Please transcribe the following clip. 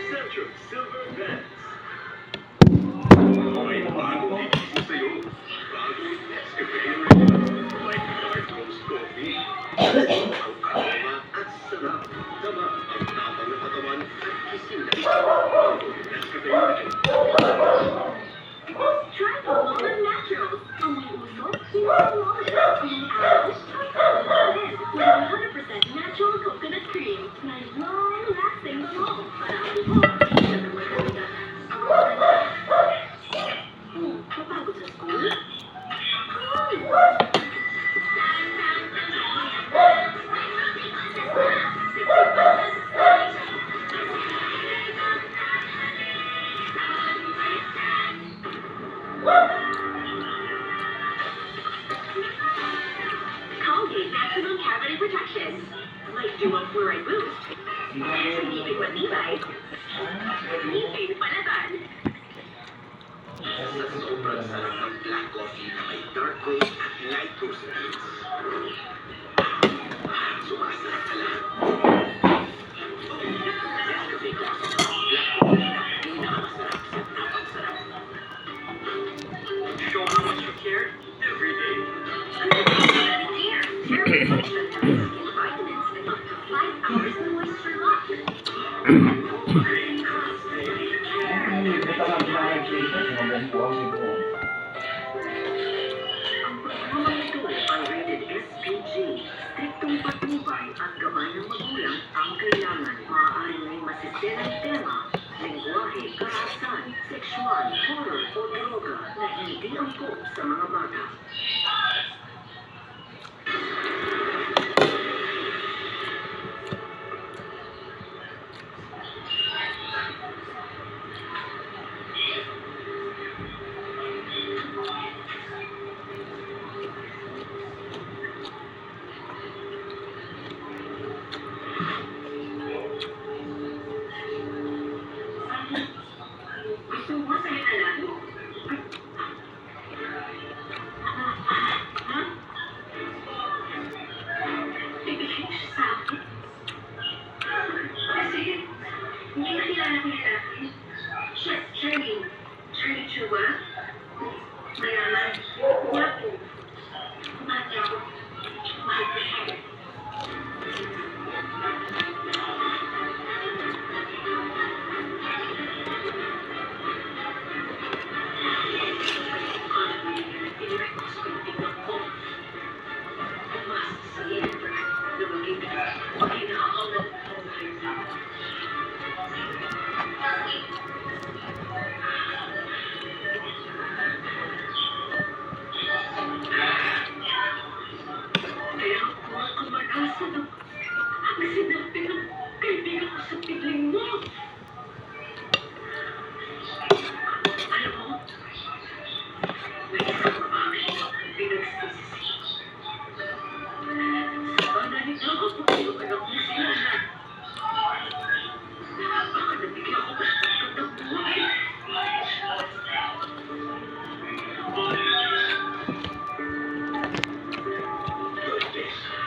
Centrum Silver Vents. May dark roast coffee. Ang aroma at sarap. Tama ang tapang ng katawan at kising na Nescafe Original. Try the Walnut Naturals. Amoy usok, hindi walnut. Amoy apples, try Walnut. With 100% natural coconut cream. May long-lasting glow. Para ang buhok, hindi na maganda. Ang maganda. Papagod sa school? Colgate Maximum Cavity Protection. Like Duo Fluoride Boost. Sinipin matibay. Ngipin panatan. Sa sobrang sarap ng black coffee na may dark roast at light roast beans. Sumasarap sa lahat. Nescafe Classic. Black coffee na pinakamasarap sa tapang sarap. Show how much you care every day. Vitamins and up to 5 hours of moisture lock. Ang programang ito ay rated SPG. Striktong patnubay at gabay ng magulang ang kailangan. Maaaring may masisirang tema, lengguwahe, karahasan, sexual, horror o droga na hindi angkop sa mga bata. Gusto mo sa alam? Ha? Ibigay siya sa akin. Kasi, hindi nakilala ko yung lalaki. Charlie. Charlie Chua. Mayaman.